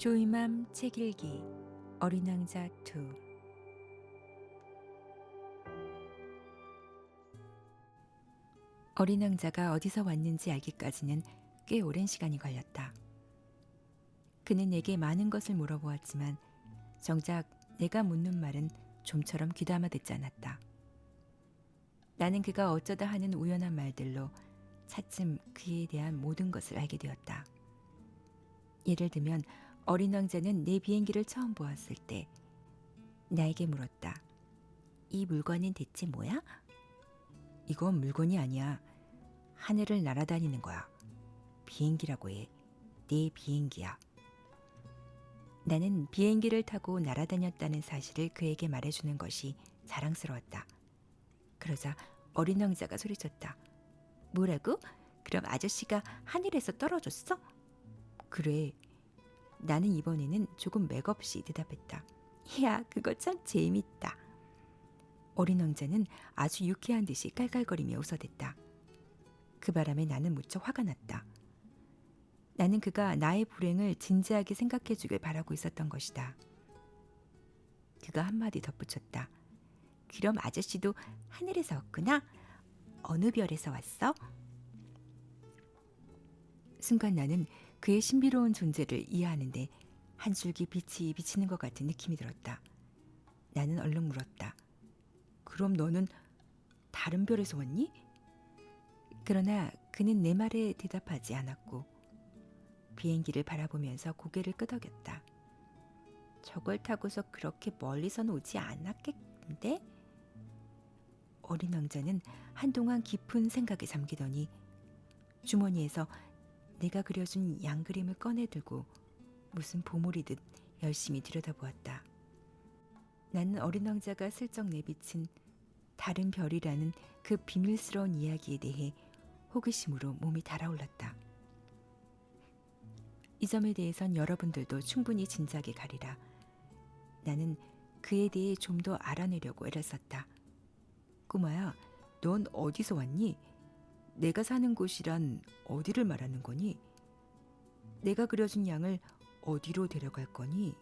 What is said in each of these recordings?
조이맘 책 읽기 어린 왕자 2. 어린 왕자가 어디서 왔는지 알기까지는 꽤 오랜 시간이 걸렸다. 그는 내게 많은 것을 물어보았지만 정작 내가 묻는 말은 좀처럼 귀담아 듣지 않았다. 나는 그가 어쩌다 하는 우연한 말들로 차츰 그에 대한 모든 것을 알게 되었다. 예를 들면 어린 왕자는 내 비행기를 처음 보았을 때 나에게 물었다. 이 물건은 대체 뭐야? 이건 물건이 아니야. 하늘을 날아다니는 거야. 비행기라고 해. 내 비행기야. 나는 비행기를 타고 날아다녔다는 사실을 그에게 말해주는 것이 자랑스러웠다. 그러자 어린 왕자가 소리쳤다. 뭐라고? 그럼 아저씨가 하늘에서 떨어졌어? 그래. 나는 이번에는 조금 맥없이 대답했다. 야, 그거 참 재밌다. 어린 왕자는 아주 유쾌한 듯이 깔깔거리며 웃어댔다. 그 바람에 나는 무척 화가 났다. 나는 그가 나의 불행을 진지하게 생각해 주길 바라고 있었던 것이다. 그가 한마디 덧붙였다. 그럼 아저씨도 하늘에서 왔구나? 어느 별에서 왔어? 순간 나는 그의 신비로운 존재를 이해하는데 한 줄기 빛이 비치는 것 같은 느낌이 들었다. 나는 얼른 물었다. 그럼 너는 다른 별에서 왔니? 그러나 그는 내 말에 대답하지 않았고 비행기를 바라보면서 고개를 끄덕였다. 저걸 타고서 그렇게 멀리선 오지 않았겠는데? 어린 왕자는 한동안 깊은 생각에 잠기더니 주머니에서 내가 그려준 양 그림을 꺼내들고 무슨 보물이듯 열심히 들여다보았다. 나는 어린 왕자가 슬쩍 내비친 다른 별이라는 그 비밀스러운 이야기에 대해 호기심으로 몸이 달아올랐다. 이 점에 대해선 여러분들도 충분히 짐작이 가리라. 나는 그에 대해 좀 더 알아내려고 애를 썼다. 꼬마야, 넌 어디서 왔니? 내가 사는 곳이란 어디를 말하는 거니? 내가 그려준 양을 어디로 데려갈 거니?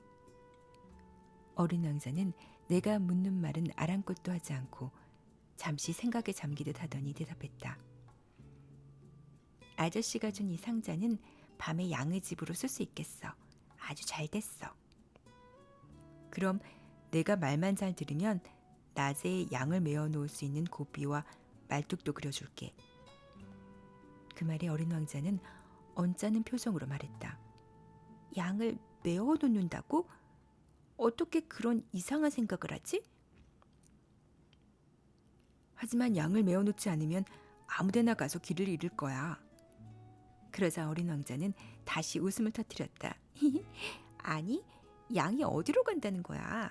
어린 왕자는 내가 묻는 말은 아랑곳도 하지 않고 잠시 생각에 잠기듯 하더니 대답했다. 아저씨가 준 이 상자는 밤에 양의 집으로 쓸 수 있겠어. 아주 잘 됐어. 그럼 내가 말만 잘 들으면 낮에 양을 메어 놓을 수 있는 고삐와 말뚝도 그려줄게. 그 말에 어린 왕자는 언짢은 표정으로 말했다. 양을 메어 놓는다고? 어떻게 그런 이상한 생각을 하지? 하지만 양을 메어 놓지 않으면 아무데나 가서 길을 잃을 거야. 그러자 어린 왕자는 다시 웃음을 터뜨렸다. 아니, 양이 어디로 간다는 거야?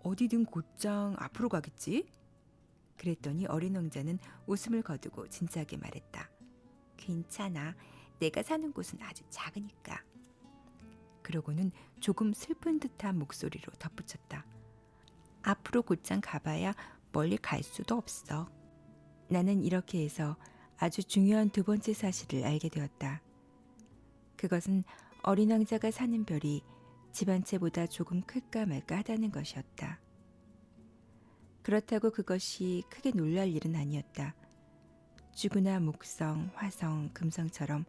어디든 곧장 앞으로 가겠지? 그랬더니 어린 왕자는 웃음을 거두고 진지하게 말했다. 괜찮아. 내가 사는 곳은 아주 작으니까. 그러고는 조금 슬픈 듯한 목소리로 덧붙였다. 앞으로 곧장 가봐야 멀리 갈 수도 없어. 나는 이렇게 해서 아주 중요한 두 번째 사실을 알게 되었다. 그것은 어린 왕자가 사는 별이 집 한 채보다 조금 클까 말까 하다는 것이었다. 그렇다고 그것이 크게 놀랄 일은 아니었다. 쥐구나 목성, 화성, 금성처럼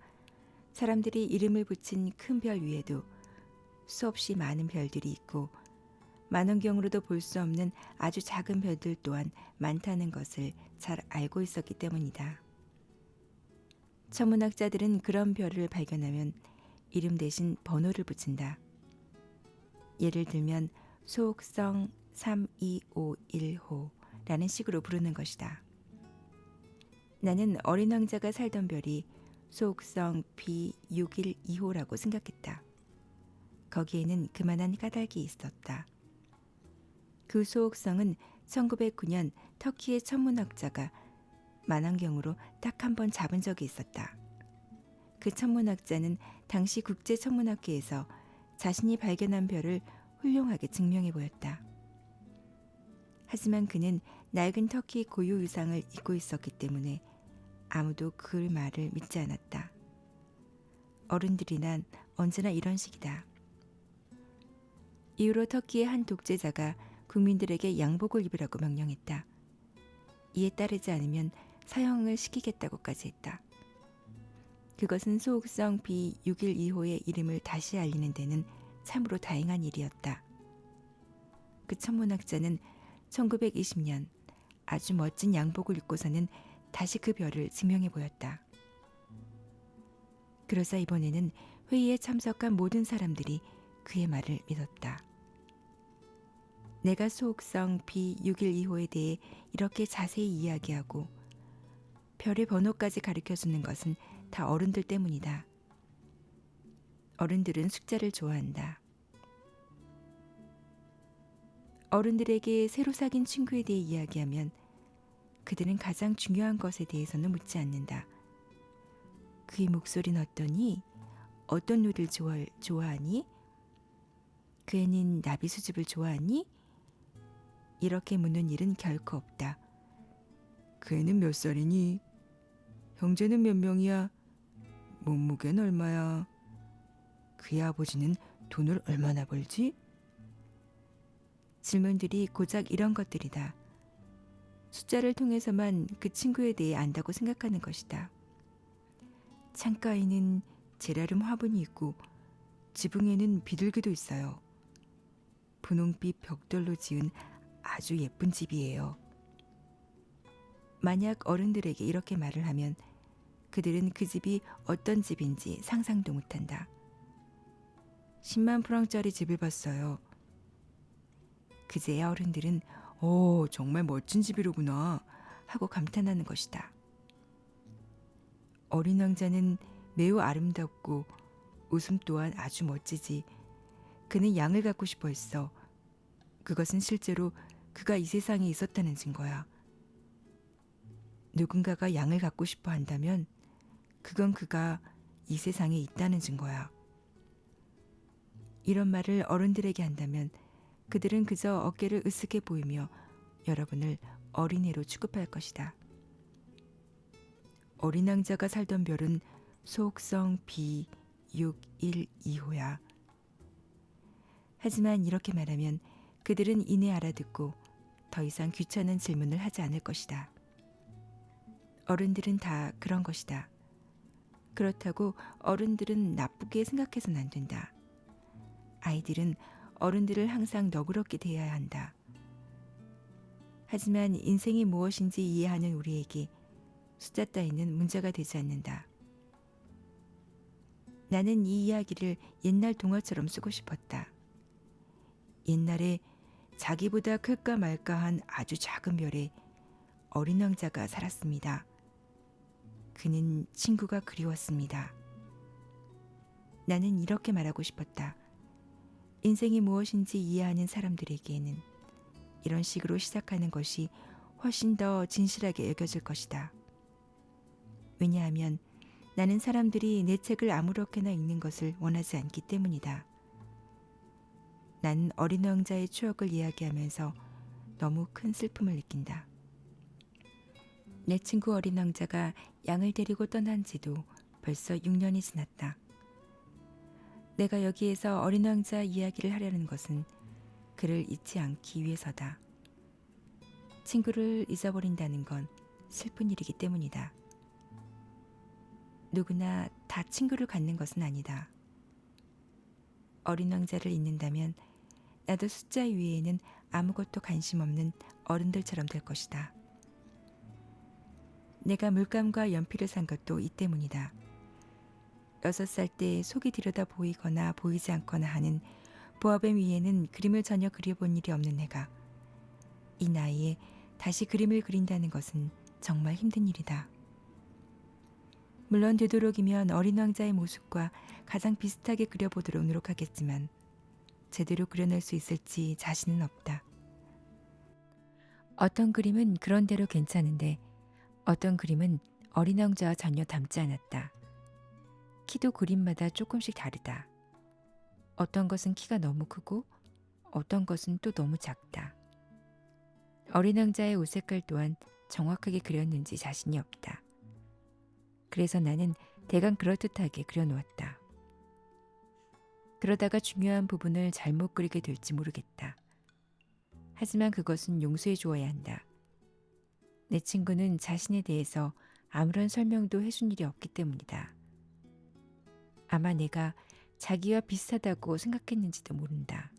사람들이 이름을 붙인 큰 별 위에도 수없이 많은 별들이 있고 만원경으로도 볼 수 없는 아주 작은 별들 또한 많다는 것을 잘 알고 있었기 때문이다. 천문학자들은 그런 별을 발견하면 이름 대신 번호를 붙인다. 예를 들면 소옥성 3251호라는 식으로 부르는 것이다. 나는 어린 왕자가 살던 별이 소옥성 B612호라고 생각했다. 거기에는 그만한 까닭이 있었다. 그 소옥성은 1909년 터키의 천문학자가 만원경으로 딱 한 번 잡은 적이 있었다. 그 천문학자는 당시 국제천문학회에서 자신이 발견한 별을 훌륭하게 증명해 보였다. 하지만 그는 낡은 터키 고유 유상을 잊고 있었기 때문에 아무도 그 말을 믿지 않았다. 어른들이란 언제나 이런 식이다. 이후로 터키의 한 독재자가 국민들에게 양복을 입으라고 명령했다. 이에 따르지 않으면 사형을 시키겠다고까지 했다. 그것은 소옥성 B612호의 이름을 다시 알리는 데는 참으로 다행한 일이었다. 그 천문학자는 1920년 아주 멋진 양복을 입고서는 다시 그 별을 증명해 보였다. 그러자 이번에는 회의에 참석한 모든 사람들이 그의 말을 믿었다. 내가 소옥성 B612호에 대해 이렇게 자세히 이야기하고 별의 번호까지 가르쳐주는 것은 다 어른들 때문이다. 어른들은 숫자를 좋아한다. 어른들에게 새로 사귄 친구에 대해 이야기하면 그들은 가장 중요한 것에 대해서는 묻지 않는다. 그의 목소리는 어떠니? 어떤 노래를 좋아하니? 그 애는 나비 수집을 좋아하니? 이렇게 묻는 일은 결코 없다. 그 애는 몇 살이니? 형제는 몇 명이야? 몸무게는 얼마야? 그의 아버지는 돈을 얼마나 벌지? 질문들이 고작 이런 것들이다. 숫자를 통해서만 그 친구에 대해 안다고 생각하는 것이다. 창가에는 제라름 화분이 있고 지붕에는 비둘기도 있어요. 분홍빛 벽돌로 지은 아주 예쁜 집이에요. 만약 어른들에게 이렇게 말을 하면 그들은 그 집이 어떤 집인지 상상도 못한다. 10만 프랑짜리 집을 봤어요. 그제야 어른들은 오, 정말 멋진 집이로구나 하고 감탄하는 것이다. 어린 왕자는 매우 아름답고 웃음 또한 아주 멋지지. 그는 양을 갖고 싶어 했어. 그것은 실제로 그가 이 세상에 있었다는 증거야. 누군가가 양을 갖고 싶어 한다면 그건 그가 이 세상에 있다는 증거야. 이런 말을 어른들에게 한다면 그들은 그저 어깨를 으쓱해 보이며 여러분을 어린애로 취급할 것이다. 어린 왕자가 살던 별은 소옥성 B612호야. 하지만 이렇게 말하면 그들은 이내 알아듣고 더 이상 귀찮은 질문을 하지 않을 것이다. 어른들은 다 그런 것이다. 그렇다고 어른들은 나쁘게 생각해서는 안 된다. 아이들은 어른들을 항상 너그럽게 대해야 한다. 하지만 인생이 무엇인지 이해하는 우리에게 숫자 따위는 문제가 되지 않는다. 나는 이 이야기를 옛날 동화처럼 쓰고 싶었다. 옛날에 자기보다 클까 말까한 아주 작은 별에 어린 왕자가 살았습니다. 그는 친구가 그리웠습니다. 나는 이렇게 말하고 싶었다. 인생이 무엇인지 이해하는 사람들에게는 이런 식으로 시작하는 것이 훨씬 더 진실하게 여겨질 것이다. 왜냐하면 나는 사람들이 내 책을 아무렇게나 읽는 것을 원하지 않기 때문이다. 나는 어린 왕자의 추억을 이야기하면서 너무 큰 슬픔을 느낀다. 내 친구 어린 왕자가 양을 데리고 떠난 지도 벌써 6년이 지났다. 내가 여기에서 어린 왕자 이야기를 하려는 것은 그를 잊지 않기 위해서다. 친구를 잊어버린다는 건 슬픈 일이기 때문이다. 누구나 다 친구를 갖는 것은 아니다. 어린 왕자를 잊는다면 나도 숫자 위에는 아무것도 관심 없는 어른들처럼 될 것이다. 내가 물감과 연필을 산 것도 이 때문이다. 6살 때 속이 들여다 보이거나 보이지 않거나 하는 보아뱀 위에는 그림을 전혀 그려본 일이 없는 내가 이 나이에 다시 그림을 그린다는 것은 정말 힘든 일이다. 물론 되도록이면 어린 왕자의 모습과 가장 비슷하게 그려보도록 노력하겠지만 제대로 그려낼 수 있을지 자신은 없다. 어떤 그림은 그런대로 괜찮은데 어떤 그림은 어린 왕자와 전혀 닮지 않았다. 키도 그림마다 조금씩 다르다. 어떤 것은 키가 너무 크고 어떤 것은 또 너무 작다. 어린 왕자의 옷 색깔 또한 정확하게 그렸는지 자신이 없다. 그래서 나는 대강 그럴듯하게 그려놓았다. 그러다가 중요한 부분을 잘못 그리게 될지 모르겠다. 하지만 그것은 용서해 주어야 한다. 내 친구는 자신에 대해서 아무런 설명도 해준 일이 없기 때문이다. 아마 내가 자기와 비슷하다고 생각했는지도 모른다.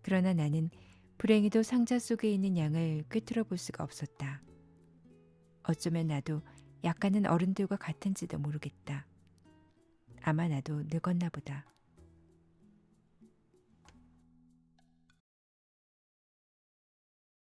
그러나 나는 불행히도 상자 속에 있는 양을 꿰뚫어 볼 수가 없었다. 어쩌면 나도 약간은 어른들과 같은지도 모르겠다. 아마 나도 늙었나 보다.